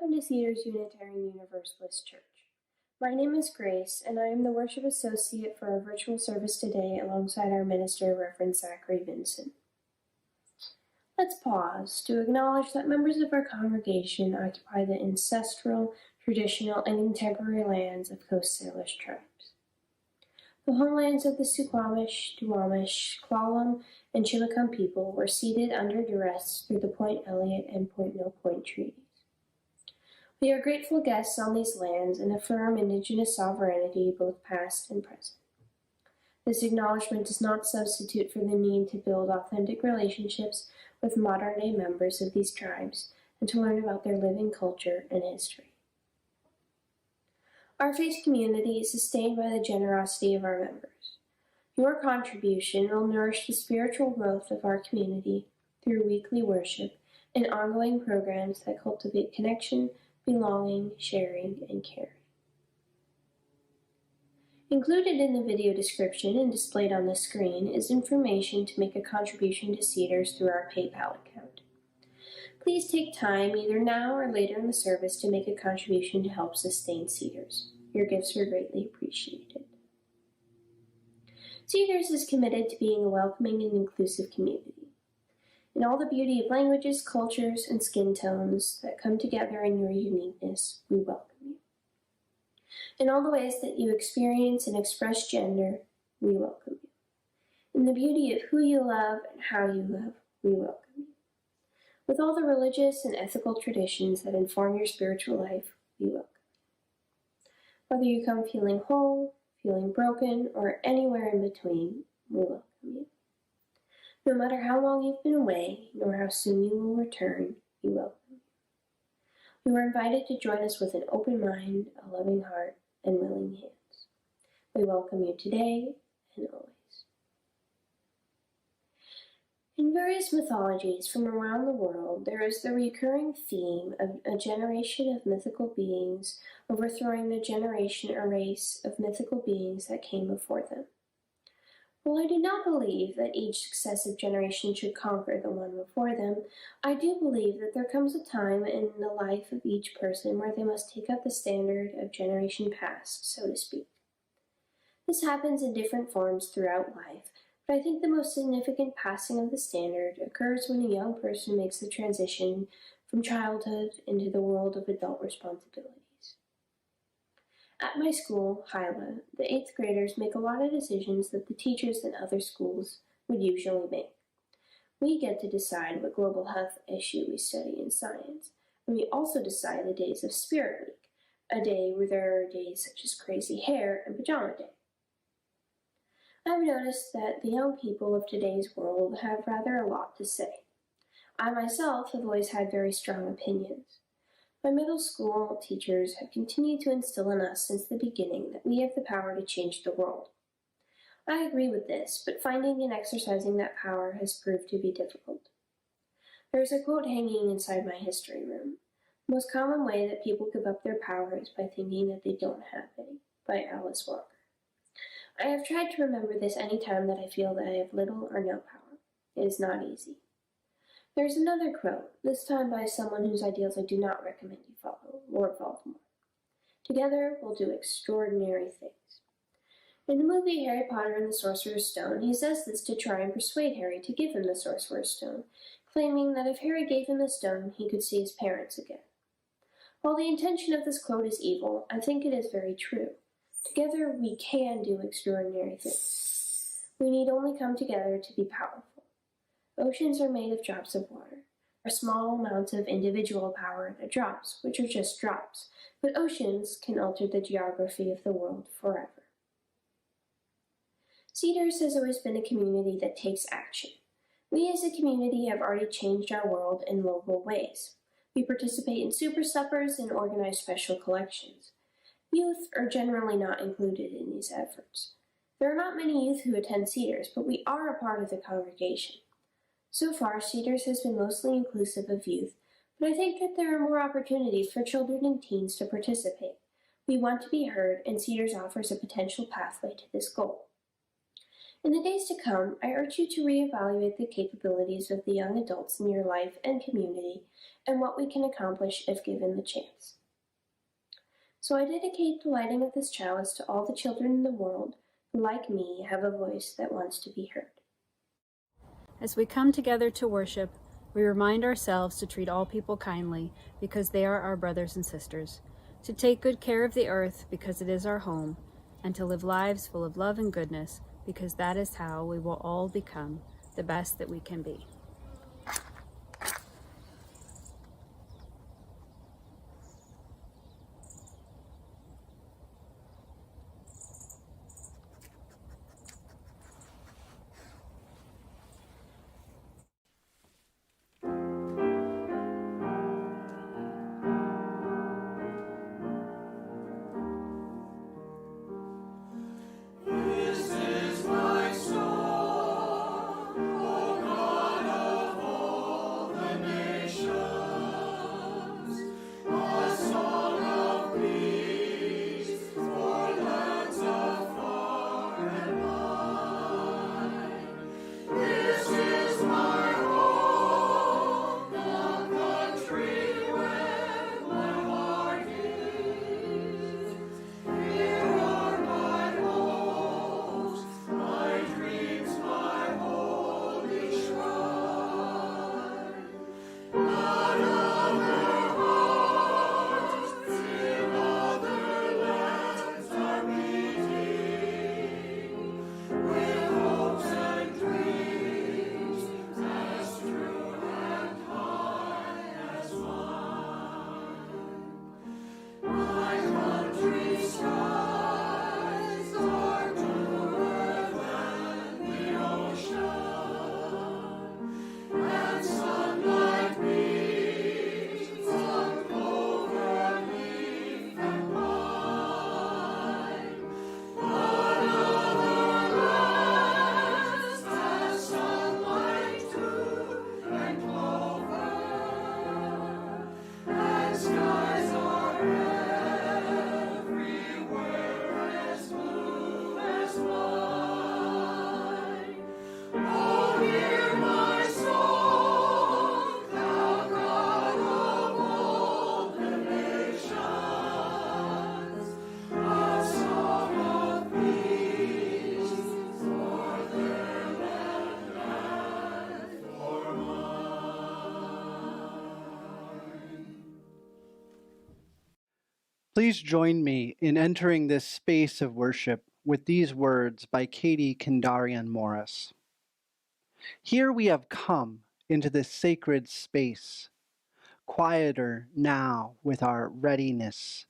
Welcome to Cedars Unitarian Universalist Church. My name is Grace, and I am the Worship Associate for our virtual service today alongside our minister, Reverend Zachary Vinson. Let's pause to acknowledge that members of our congregation occupy the ancestral, traditional, and contemporary lands of Coast Salish tribes. The homelands of the Suquamish, Duwamish, Klallam, and Chimacum people were ceded under duress through the Point Elliott and Point No Point treaties. We are grateful guests on these lands and affirm Indigenous sovereignty both past and present. This acknowledgement does not substitute for the need to build authentic relationships with modern-day members of these tribes and to learn about their living culture and history. Our faith community is sustained by the generosity of our members. Your contribution will nourish the spiritual growth of our community through weekly worship and ongoing programs that cultivate connection, belonging, sharing, and caring. Included in the video description and displayed on the screen is information to make a contribution to Cedars through our PayPal account. Please take time either now or later in the service to make a contribution to help sustain Cedars. Your gifts are greatly appreciated. Cedars is committed to being a welcoming and inclusive community. In all the beauty of languages, cultures, and skin tones that come together in your uniqueness, we welcome you. In all the ways that you experience and express gender, we welcome you. In the beauty of who you love and how you love, we welcome you. With all the religious and ethical traditions that inform your spiritual life, we welcome you. Whether you come feeling whole, feeling broken, or anywhere in between, we welcome you. No matter how long you've been away, nor how soon you will return, we welcome you. You are invited to join us with an open mind, a loving heart, and willing hands. We welcome you today and always. In various mythologies from around the world, there is the recurring theme of a generation of mythical beings overthrowing the generation or race of mythical beings that came before them. While I do not believe that each successive generation should conquer the one before them, I do believe that there comes a time in the life of each person where they must take up the standard of generation past, so to speak. This happens in different forms throughout life, but I think the most significant passing of the standard occurs when a young person makes the transition from childhood into the world of adult responsibilities. At my school, Hyla, the 8th graders make a lot of decisions that the teachers in other schools would usually make. We get to decide what global health issue we study in science, and we also decide the days of Spirit Week, a day where there are days such as crazy hair and pajama day. I've noticed that the young people of today's world have rather a lot to say. I myself have always had very strong opinions. My middle school teachers have continued to instill in us since the beginning that we have the power to change the world. I agree with this, but finding and exercising that power has proved to be difficult. There is a quote hanging inside my history room. The most common way that people give up their power is by thinking that they don't have any, by Alice Walker. I have tried to remember this any time that I feel that I have little or no power. It is not easy. There is another quote, this time by someone whose ideals I do not recommend you follow, Lord Voldemort. Together, we'll do extraordinary things. In the movie Harry Potter and the Sorcerer's Stone, he says this to try and persuade Harry to give him the Sorcerer's Stone, claiming that if Harry gave him the stone, he could see his parents again. While the intention of this quote is evil, I think it is very true. Together, we can do extraordinary things. We need only come together to be powerful. Oceans are made of drops of water. There are small amounts of individual power that drops, which are just drops, but oceans can alter the geography of the world forever. Cedars has always been a community that takes action. We as a community have already changed our world in local ways. We participate in super suppers and organize special collections. Youth are generally not included in these efforts. There are not many youth who attend Cedars, but we are a part of the congregation. So far, Cedars has been mostly inclusive of youth, but I think that there are more opportunities for children and teens to participate. We want to be heard, and Cedars offers a potential pathway to this goal. In the days to come, I urge you to reevaluate the capabilities of the young adults in your life and community and what we can accomplish if given the chance. So I dedicate the lighting of this chalice to all the children in the world who, like me, have a voice that wants to be heard. As we come together to worship, we remind ourselves to treat all people kindly because they are our brothers and sisters, to take good care of the earth because it is our home, and to live lives full of love and goodness because that is how we will all become the best that we can be. Please join me in entering this space of worship with these words by Katie Kendarian Morris. Here we have come into this sacred space, quieter now with our readiness,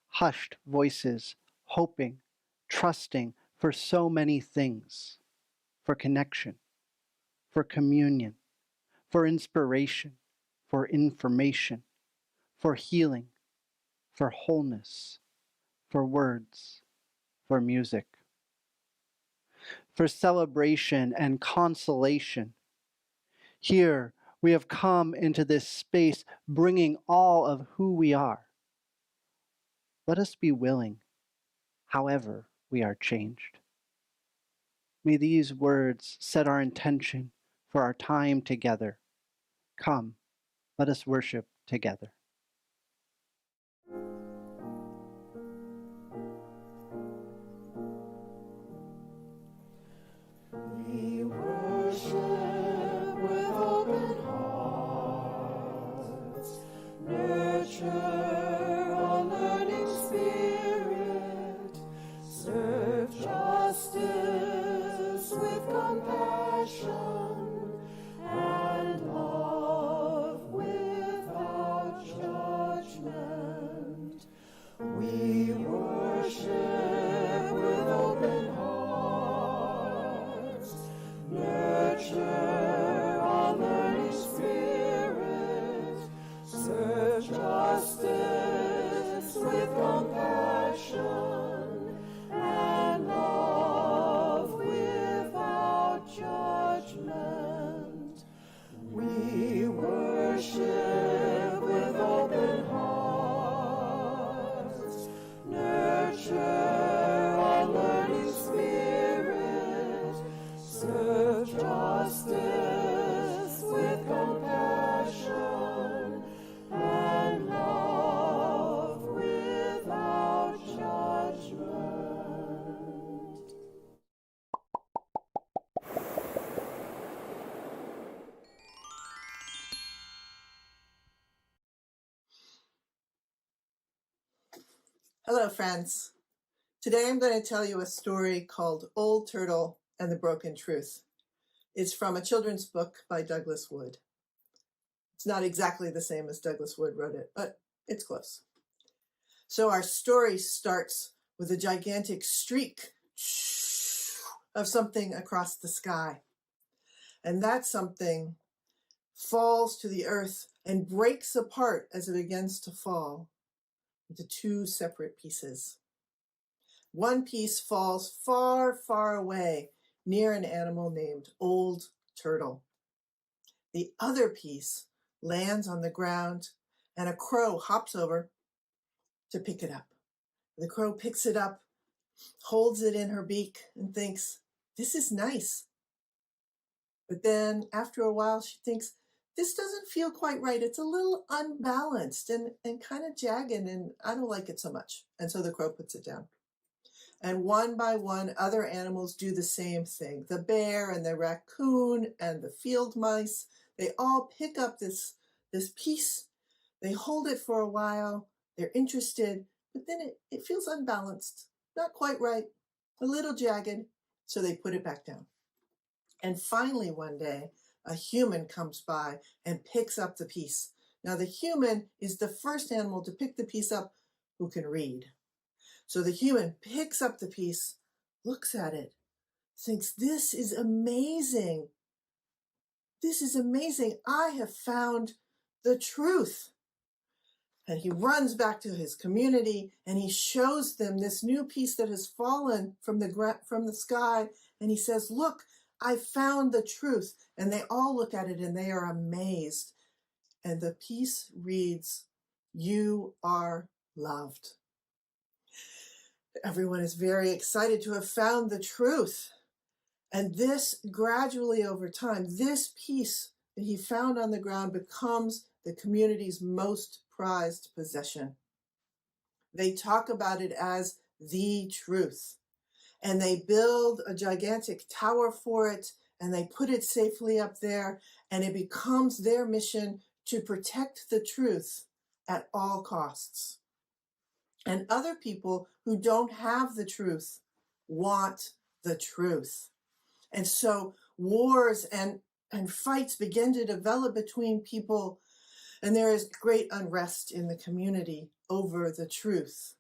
hushed voices, hoping, trusting for so many things, for connection, for communion, for inspiration, for information, for healing, for wholeness, for words, for music, for celebration and consolation. Here we have come into this space bringing all of who we are. Let us be willing, however we are changed. May these words set our intention for our time together. Come, let us worship together. We worship with open hearts, nurture a learning spirit, serve justice with compassion, and love without judgment. We worship with open hearts, nurture a learning spirit, serve justice with compassion, and love without judgment. Hello, friends. Today I'm going to tell you a story called Old Turtle and the Broken Truth. It's from a children's book by Douglas Wood. It's not exactly the same as Douglas Wood wrote it, but it's close. So our story starts with a gigantic streak of something across the sky. And that something falls to the earth and breaks apart as it begins to fall into two separate pieces. One piece falls far, far away near an animal named Old Turtle. The other piece lands on the ground and a crow hops over to pick it up. The crow picks it up, holds it in her beak, and thinks, this is nice. But then after a while, she thinks, this doesn't feel quite right. It's a little unbalanced and kind of jagged, and I don't like it so much. And so the crow puts it down. And one by one, other animals do the same thing. The bear and the raccoon and the field mice, they all pick up this piece. They hold it for a while. They're interested, but then it feels unbalanced, not quite right, a little jagged. So they put it back down. And finally, one day, a human comes by and picks up the piece. Now, the human is the first animal to pick the piece up who can read. So the human picks up the piece, looks at it, thinks, this is amazing. This is amazing. I have found the truth. And he runs back to his community and he shows them this new piece that has fallen from the sky. And he says, look, I found the truth. And they all look at it and they are amazed. And the piece reads, you are loved. Everyone is very excited to have found the truth. And this gradually over time, this piece that he found on the ground becomes the community's most prized possession. They talk about it as the truth. And they build a gigantic tower for it, and they put it safely up there, and it becomes their mission to protect the truth at all costs. And other people who don't have the truth want the truth. And so wars and fights begin to develop between people, and there is great unrest in the community over the truth.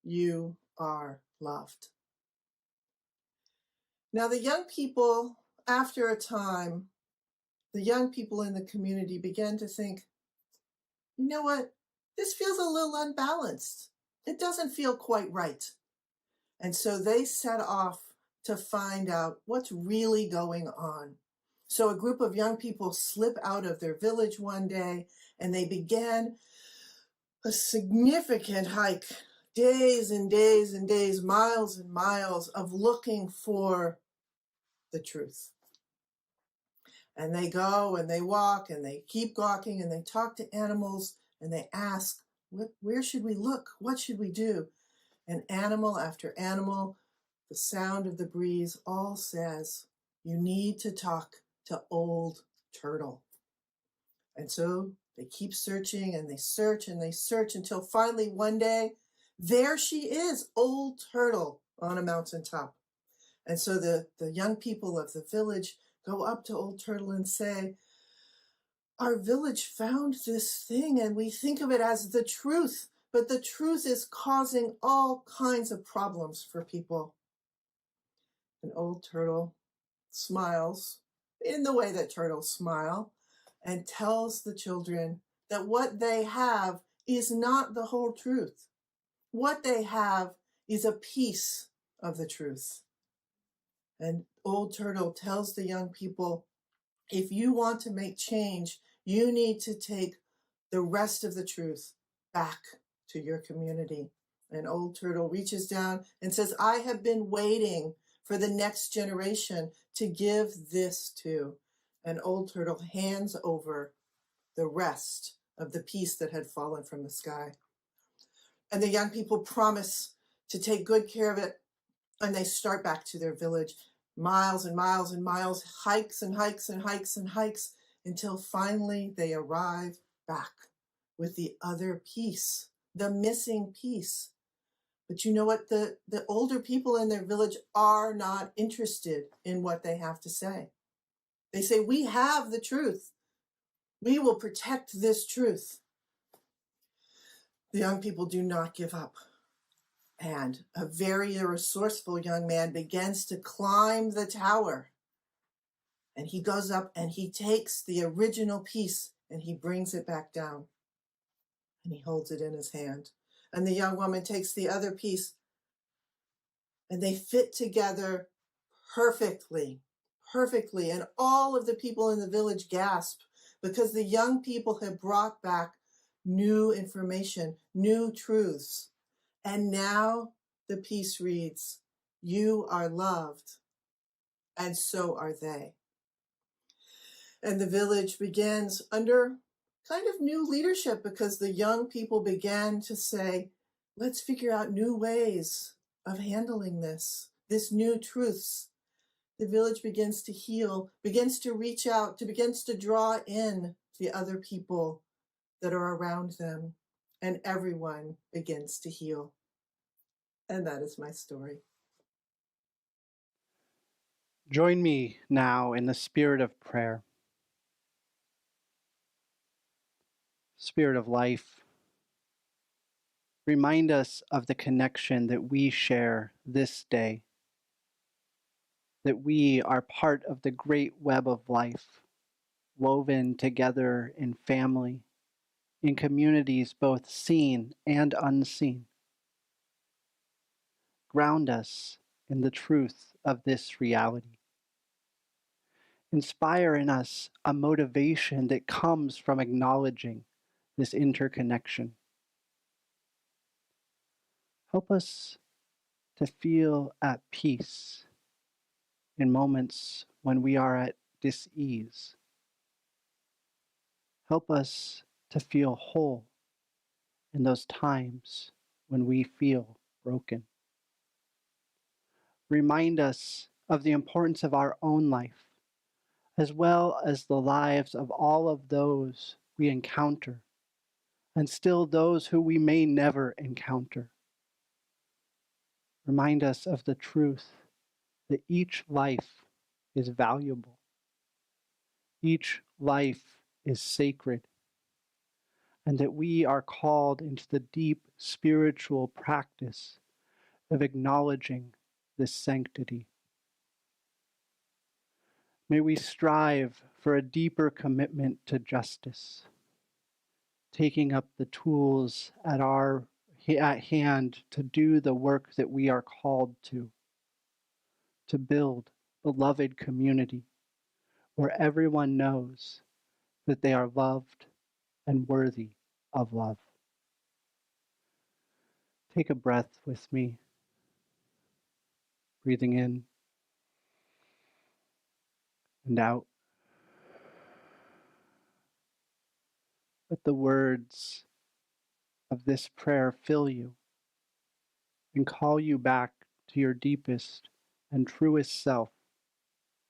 You are loved. Now, the young people, after a time, the young people in the community began to think, you know what? This feels a little unbalanced. It doesn't feel quite right. And so they set off to find out what's really going on. So a group of young people slip out of their village one day and they began a significant hike, days and days and days, miles and miles of looking for the truth. And they go and they walk and they keep walking and they talk to animals and they ask, where should we look? What should we do? And animal after animal, the sound of the breeze all says, you need to talk to Old Turtle. And so they keep searching and they search and they search until finally one day, there she is, Old Turtle on a mountaintop. And so the young people of the village go up to Old Turtle and say, our village found this thing and we think of it as the truth, but the truth is causing all kinds of problems for people. And Old Turtle smiles in the way that turtles smile and tells the children that what they have is not the whole truth. What they have is a piece of the truth. And Old Turtle tells the young people, if you want to make change, you need to take the rest of the truth back to your community. And Old Turtle reaches down and says, I have been waiting for the next generation to give this to. And Old Turtle hands over the rest of the piece that had fallen from the sky. And the young people promise to take good care of it. And they start back to their village, miles and miles and miles, hikes and hikes and hikes and hikes, until finally they arrive back with the other piece, the missing piece. But you know what? The older people in their village are not interested in what they have to say. They say, we have the truth. We will protect this truth. The young people do not give up. And a very resourceful young man begins to climb the tower. And he goes up and he takes the original piece and he brings it back down. And he holds it in his hand. And the young woman takes the other piece and they fit together perfectly. And all of the people in the village gasp because the young people have brought back new information, new truths. And now the piece reads, you are loved, and so are they. And the village begins under kind of new leadership because the young people began to say, let's figure out new ways of handling this new truths. The village begins to heal, begins to reach out, begins to draw in the other people that are around them, and everyone begins to heal. And that is my story. Join me now in the spirit of prayer. Spirit of life, remind us of the connection that we share this day, that we are part of the great web of life, woven together in family, in communities both seen and unseen. Ground us in the truth of this reality. Inspire in us a motivation that comes from acknowledging this interconnection. Help us to feel at peace in moments when we are at dis-ease. Help us to feel whole in those times when we feel broken. Remind us of the importance of our own life, as well as the lives of all of those we encounter, and still those who we may never encounter. Remind us of the truth that each life is valuable. Each life is sacred, and that we are called into the deep spiritual practice of acknowledging this sanctity. May we strive for a deeper commitment to justice, taking up the tools at hand to do the work that we are called to build beloved community where everyone knows that they are loved and worthy of love. Take a breath with me, breathing in and out. Let the words of this prayer fill you and call you back to your deepest and truest self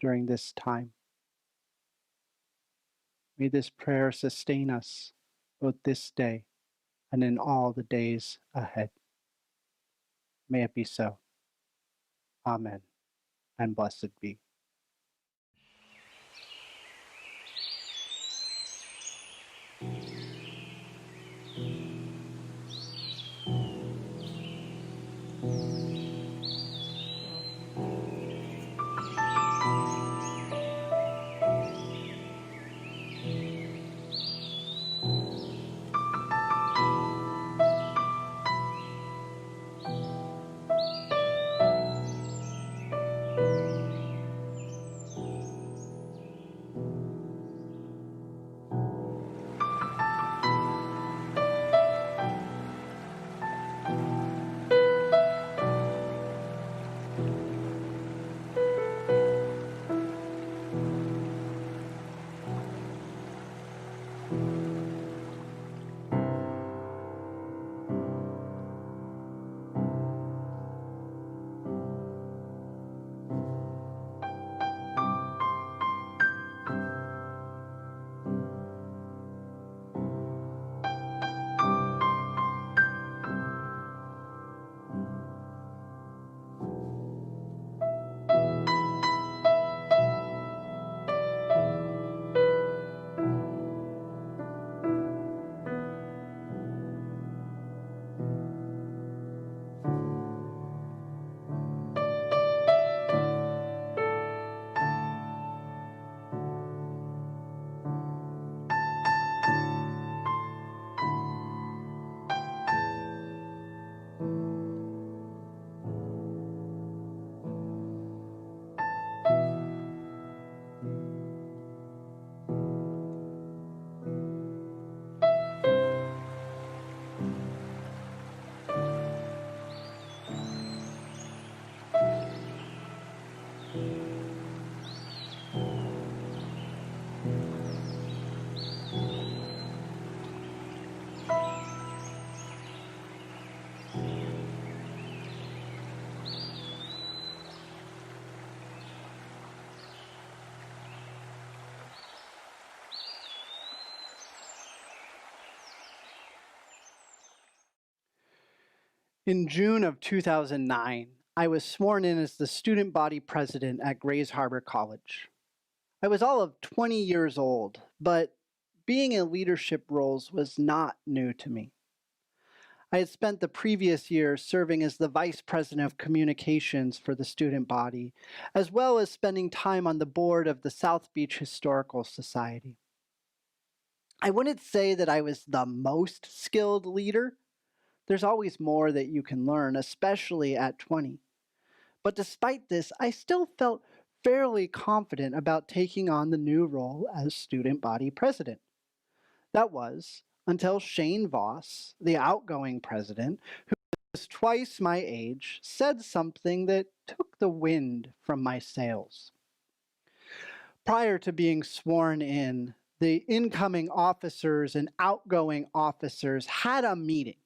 during this time. May this prayer sustain us both this day and in all the days ahead. May it be so. Amen, and blessed be. In June of 2009, I was sworn in as the student body president at Grays Harbor College. I was all of 20 years old, but being in leadership roles was not new to me. I had spent the previous year serving as the vice president of communications for the student body, as well as spending time on the board of the South Beach Historical Society. I wouldn't say that I was the most skilled leader. There's always more that you can learn, especially at 20. But despite this, I still felt fairly confident about taking on the new role as student body president. That was until Shane Voss, the outgoing president, who was twice my age, said something that took the wind from my sails. Prior to being sworn in, the incoming officers and outgoing officers had a meeting.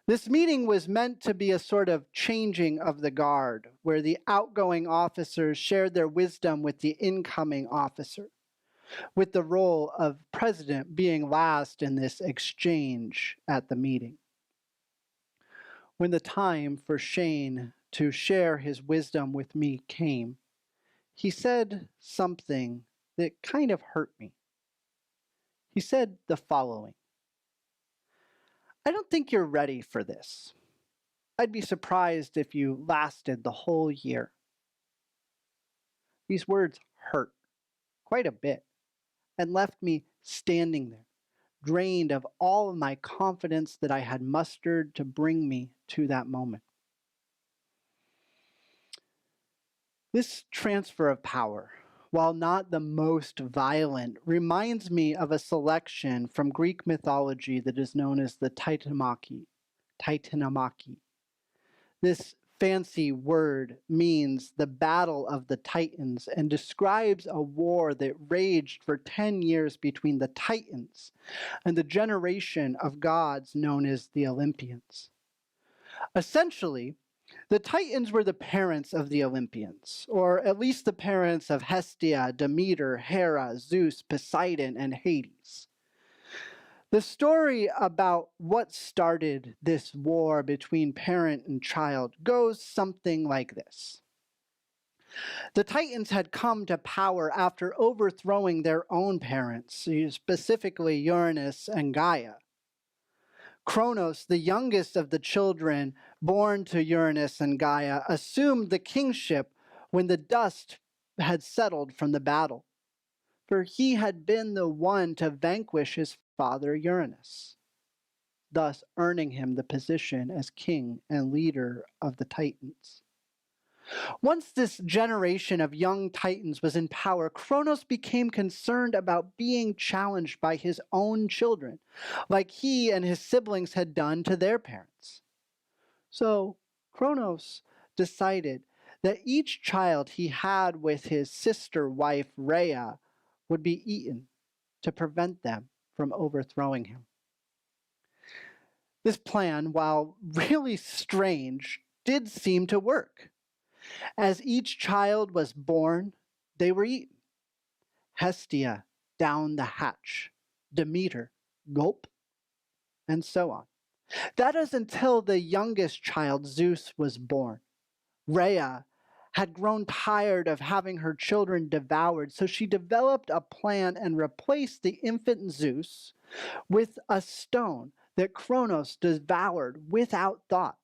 This meeting was meant to be a sort of changing of the guard, where the outgoing officers shared their wisdom with the incoming officer, with the role of president being last in this exchange at the meeting. When the time for Shane to share his wisdom with me came, he said something that kind of hurt me. He said the following: "I don't think you're ready for this. I'd be surprised if you lasted the whole year." These words hurt quite a bit and left me standing there, drained of all of my confidence that I had mustered to bring me to that moment. This transfer of power, while not the most violent, reminds me of a selection from Greek mythology that is known as the Titanomachy. This fancy word means the battle of the Titans and describes a war that raged for 10 years between the Titans and the generation of gods known as the Olympians. Essentially, the Titans were the parents of the Olympians, or at least the parents of Hestia, Demeter, Hera, Zeus, Poseidon, and Hades. The story about what started this war between parent and child goes something like this. The Titans had come to power after overthrowing their own parents, specifically Uranus and Gaia. Kronos, the youngest of the children born to Uranus and Gaia, assumed the kingship when the dust had settled from the battle, for he had been the one to vanquish his father Uranus, thus earning him the position as king and leader of the Titans. Once this generation of young Titans was in power, Kronos became concerned about being challenged by his own children, like he and his siblings had done to their parents. So Kronos decided that each child he had with his sister wife Rhea would be eaten to prevent them from overthrowing him. This plan, while really strange, did seem to work. As each child was born, they were eaten. Hestia down the hatch, Demeter gulp, and so on. That is until the youngest child, Zeus, was born. Rhea had grown tired of having her children devoured, so she developed a plan and replaced the infant Zeus with a stone that Kronos devoured without thought.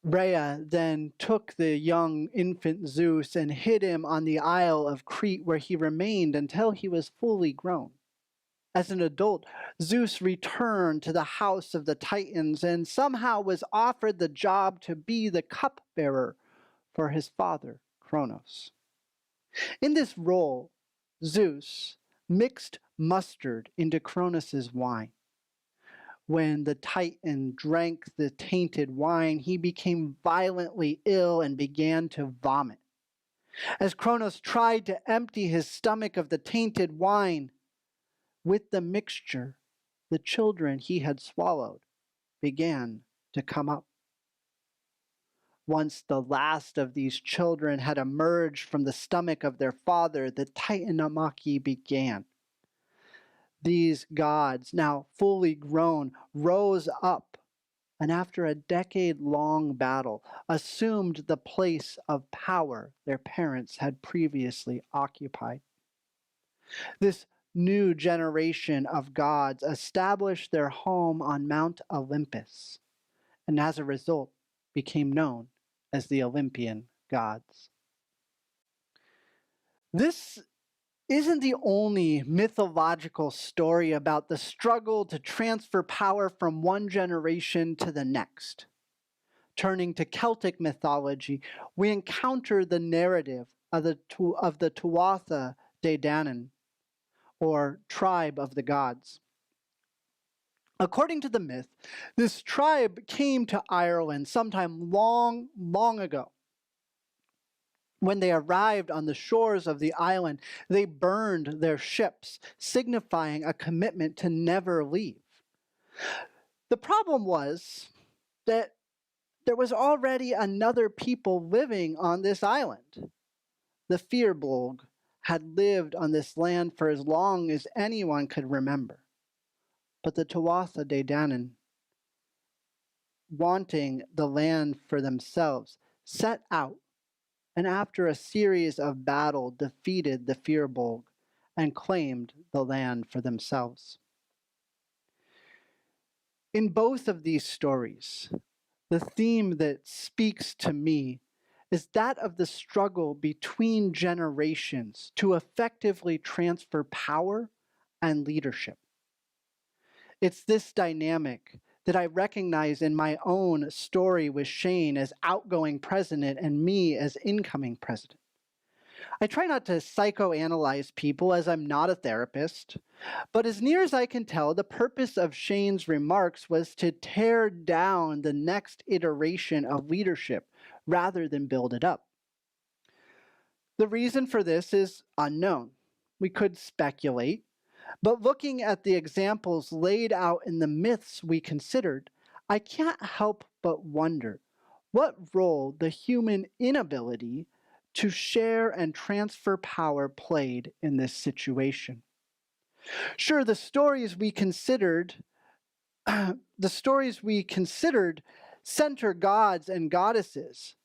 Rhea then took the young infant Zeus and hid him on the Isle of Crete, where he remained until he was fully grown. As an adult, Zeus returned to the house of the Titans and somehow was offered the job to be the cupbearer for his father, Kronos. In this role, Zeus mixed mustard into Kronos' wine. When the Titan drank the tainted wine, he became violently ill and began to vomit. As Kronos tried to empty his stomach of the tainted wine, with the mixture, the children he had swallowed began to come up. Once the last of these children had emerged from the stomach of their father, the Titanomachy began. These gods, now fully grown, rose up and after a decade-long battle, assumed the place of power their parents had previously occupied. This new generation of gods established their home on Mount Olympus, and as a result became known as the Olympian gods. This isn't the only mythological story about the struggle to transfer power from one generation to the next. Turning to Celtic mythology, we encounter the narrative of the Tuath De Danann, or tribe of the gods. According to the myth, this tribe came to Ireland sometime long, long ago. When they arrived on the shores of the island, they burned their ships, signifying a commitment to never leave. The problem was that there was already another people living on this island. The Fir Bolg had lived on this land for as long as anyone could remember. But the Tuath De Danann, wanting the land for themselves, set out and after a series of battle defeated the Fir Bolg and claimed the land for themselves. In both of these stories, the theme that speaks to me is that of the struggle between generations to effectively transfer power and leadership. It's this dynamic that I recognize in my own story with Shane as outgoing president and me as incoming president. I try not to psychoanalyze people as I'm not a therapist, but as near as I can tell, the purpose of Shane's remarks was to tear down the next iteration of leadership rather than build it up. The reason for this is unknown. We could speculate, but looking at the examples laid out in the myths we considered, I can't help but wonder what role the human inability to share and transfer power played in this situation. Sure, the stories we considered center gods and goddesses,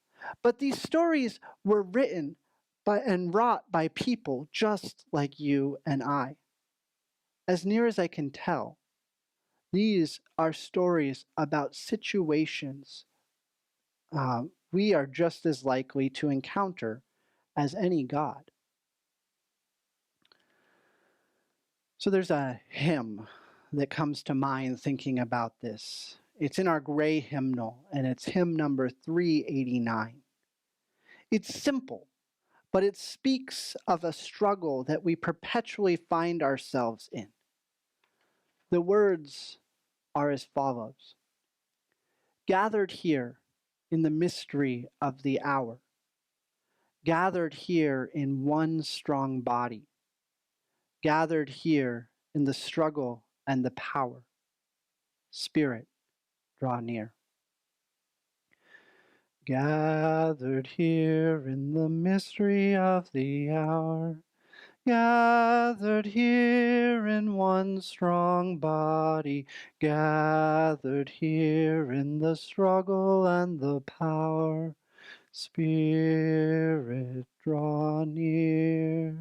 but these stories were written by and wrought by people just like you and I. As near as I can tell, these are stories about situations we are just as likely to encounter as any god. So there's a hymn that comes to mind thinking about this. It's in our gray hymnal, and it's hymn number 389. It's simple, but it speaks of a struggle that we perpetually find ourselves in. The words are as follows. Gathered here in the mystery of the hour, gathered here in one strong body, gathered here in the struggle and the power, Spirit, draw near. Gathered here in the mystery of the hour, gathered here in one strong body, gathered here in the struggle and the power, Spirit, draw near.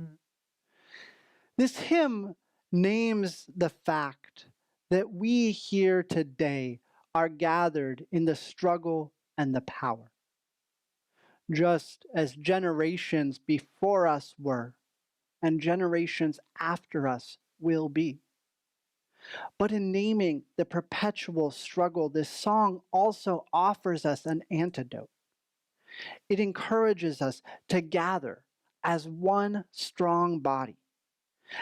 This hymn names the fact that we here today are gathered in the struggle and the power, just as generations before us were and generations after us will be. But in naming the perpetual struggle, this song also offers us an antidote. It encourages us to gather as one strong body,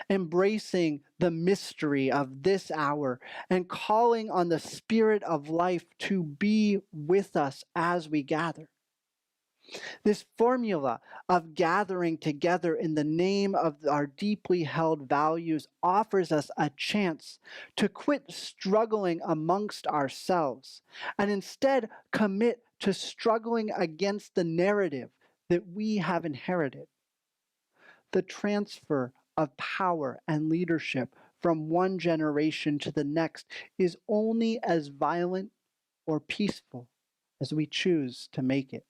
embracing the mystery of this hour and calling on the Spirit of life to be with us as we gather. This formula of gathering together in the name of our deeply held values offers us a chance to quit struggling amongst ourselves and instead commit to struggling against the narrative that we have inherited. The transfer of power and leadership from one generation to the next is only as violent or peaceful as we choose to make it.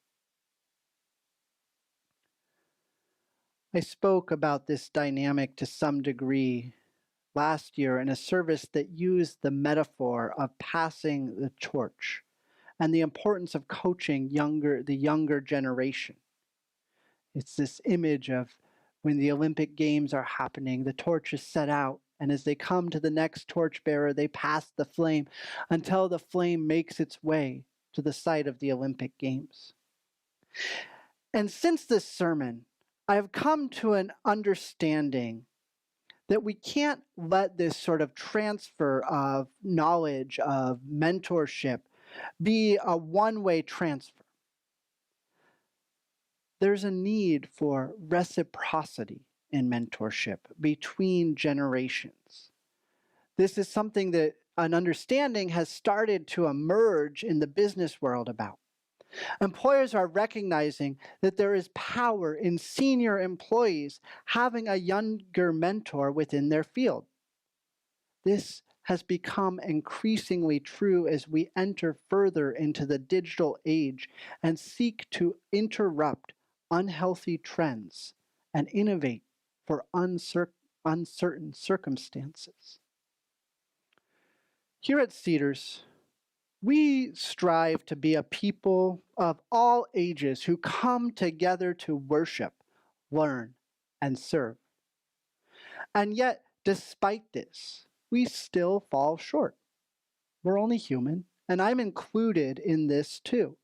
I spoke about this dynamic to some degree last year in a service that used the metaphor of passing the torch and the importance of coaching the younger generation. It's this image of when the Olympic Games are happening, the torch is set out, and as they come to the next torchbearer, they pass the flame until the flame makes its way to the site of the Olympic Games. And since this sermon, I've come to an understanding that we can't let this sort of transfer of knowledge, of mentorship, be a one-way transfer. There's a need for reciprocity in mentorship between generations. This is something that an understanding has started to emerge in the business world about. Employers are recognizing that there is power in senior employees having a younger mentor within their field. This has become increasingly true as we enter further into the digital age and seek to interrupt unhealthy trends and innovate for uncertain circumstances. Here at Cedars, we strive to be a people of all ages who come together to worship, learn, and serve. And yet, despite this, we still fall short. We're only human, and I'm included in this too.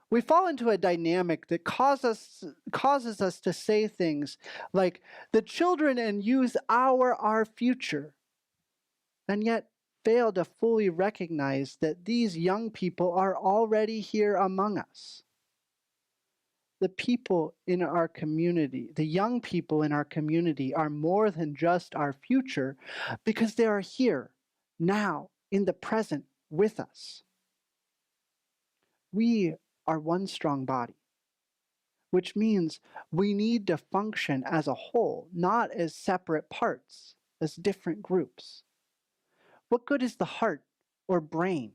We fall into a dynamic that causes us to say things like, the children and youth are our future, and yet fail to fully recognize that these young people are already here among us. The people in our community, the young people in our community, are more than just our future because they are here, now, in the present, with us. We are one strong body, which means we need to function as a whole, not as separate parts, as different groups. What good is the heart or brain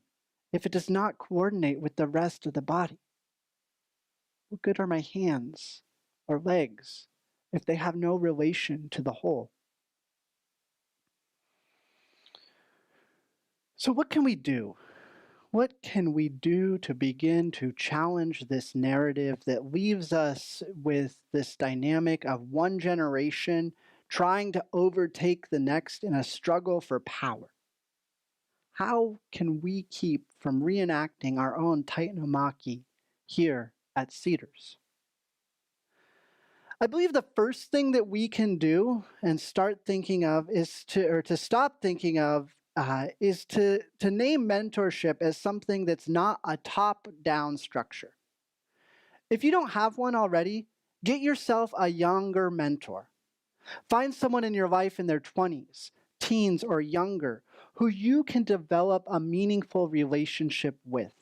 if it does not coordinate with the rest of the body? What good are my hands or legs if they have no relation to the whole? So what can we do? What can we do to begin to challenge this narrative that leaves us with this dynamic of one generation trying to overtake the next in a struggle for power? How can we keep from reenacting our own Titanomachy here at Cedars? I believe the first thing that we can do and start thinking of is to name mentorship as something that's not a top-down structure. If you don't have one already, get yourself a younger mentor. Find someone in your life in their 20s, teens, or younger who you can develop a meaningful relationship with.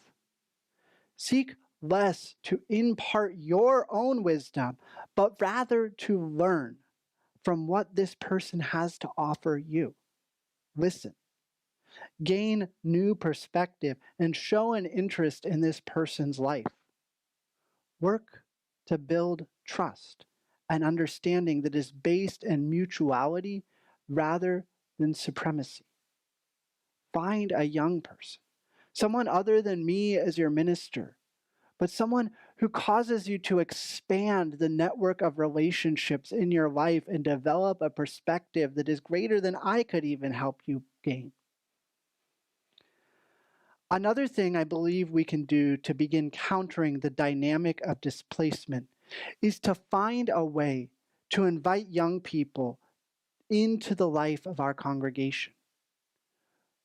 Seek less to impart your own wisdom, but rather to learn from what this person has to offer you. Listen. Gain new perspective and show an interest in this person's life. Work to build trust and understanding that is based in mutuality rather than supremacy. Find a young person, someone other than me as your minister, but someone who causes you to expand the network of relationships in your life and develop a perspective that is greater than I could even help you gain. Another thing I believe we can do to begin countering the dynamic of displacement is to find a way to invite young people into the life of our congregation.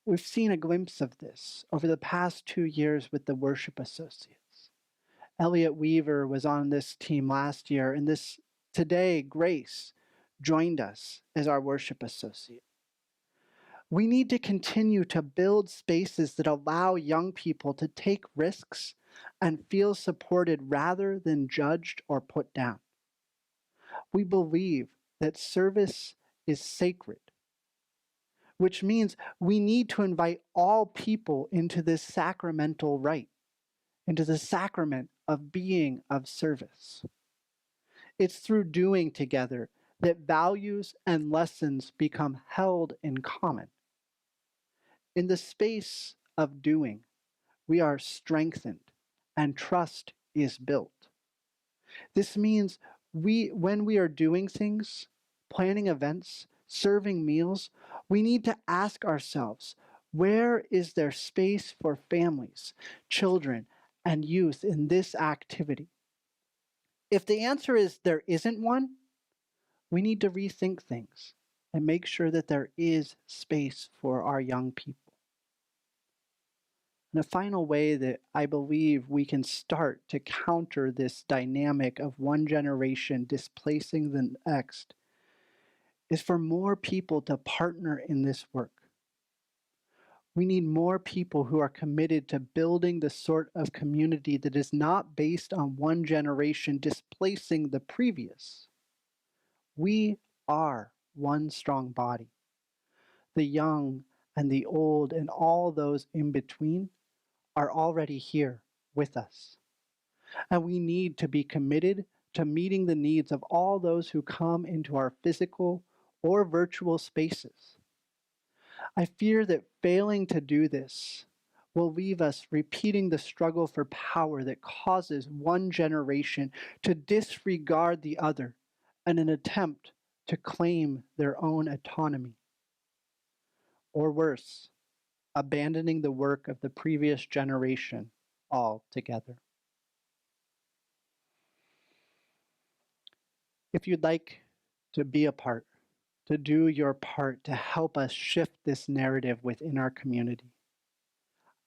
We've seen a glimpse of this over the past 2 years with the worship associates. Elliot Weaver was on this team last year, and today, Grace joined us as our worship associate. We need to continue to build spaces that allow young people to take risks and feel supported rather than judged or put down. We believe that service is sacred, which means we need to invite all people into this sacramental rite, into the sacrament of being of service. It's through doing together that values and lessons become held in common. In the space of doing, we are strengthened and trust is built. This means when we are doing things, planning events, serving meals, we need to ask ourselves, where is there space for families, children, and youth in this activity? If the answer is there isn't one, we need to rethink things and make sure that there is space for our young people. And a final way that I believe we can start to counter this dynamic of one generation displacing the next is for more people to partner in this work. We need more people who are committed to building the sort of community that is not based on one generation displacing the previous. We are one strong body. The young and the old and all those in between are already here with us. And we need to be committed to meeting the needs of all those who come into our physical or virtual spaces. I fear that failing to do this will leave us repeating the struggle for power that causes one generation to disregard the other in an attempt to claim their own autonomy. Or worse, abandoning the work of the previous generation altogether. If you'd like to be a part, to do your part to help us shift this narrative within our community,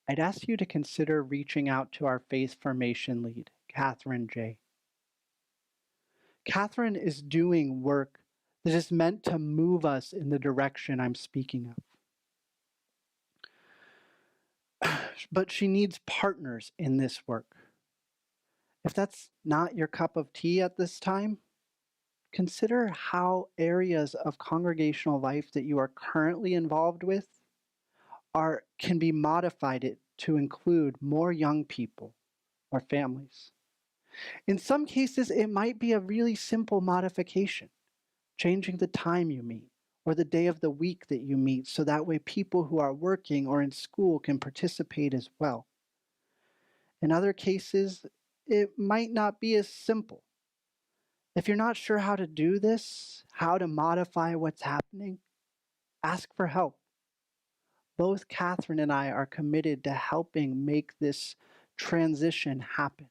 I'd ask you to consider reaching out to our faith formation lead, Catherine J. Catherine is doing work that is meant to move us in the direction I'm speaking of. But she needs partners in this work. If that's not your cup of tea at this time, consider how areas of congregational life that you are currently involved with can be modified to include more young people or families. In some cases, it might be a really simple modification, changing the time you meet or the day of the week that you meet so that way people who are working or in school can participate as well. In other cases, it might not be as simple. If you're not sure how to do this, how to modify what's happening, ask for help. Both Catherine and I are committed to helping make this transition happen,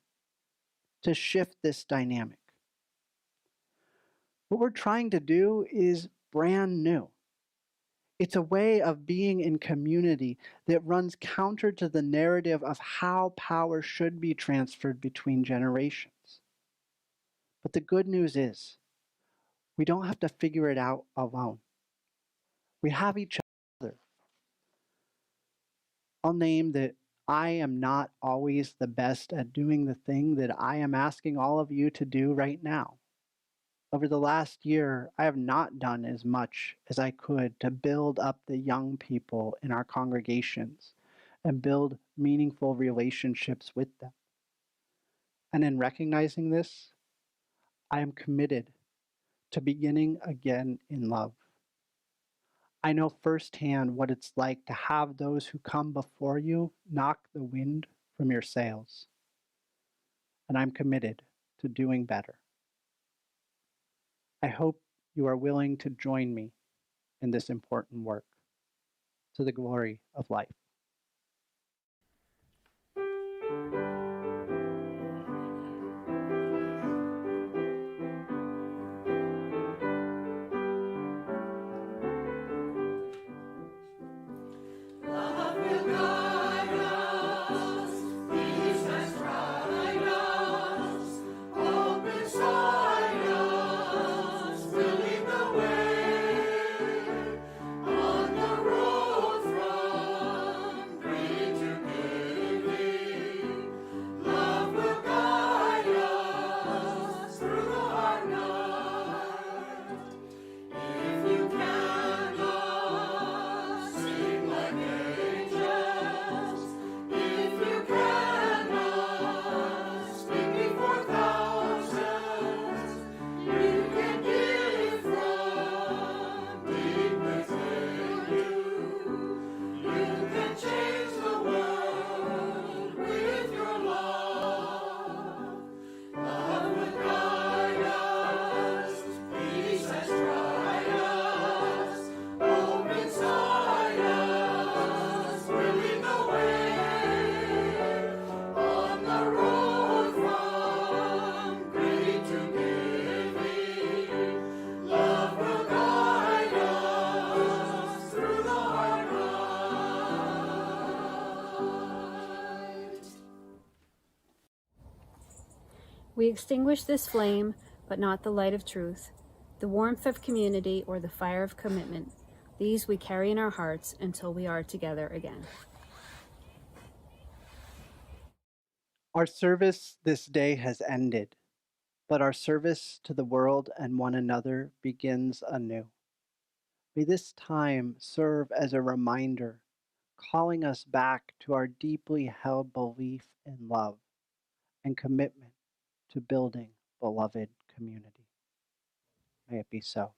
to shift this dynamic. What we're trying to do is brand new. It's a way of being in community that runs counter to the narrative of how power should be transferred between generations. But the good news is, we don't have to figure it out alone. We have each other. I'll name that I am not always the best at doing the thing that I am asking all of you to do right now. Over the last year, I have not done as much as I could to build up the young people in our congregations and build meaningful relationships with them. And in recognizing this, I am committed to beginning again in love. I know firsthand what it's like to have those who come before you knock the wind from your sails. And I'm committed to doing better. I hope you are willing to join me in this important work to the glory of life. We extinguish this flame, but not the light of truth, the warmth of community, or the fire of commitment. These we carry in our hearts until we are together again. Our service this day has ended, but our service to the world and one another begins anew. May this time serve as a reminder, calling us back to our deeply held belief in love and commitment to building beloved community. May it be so.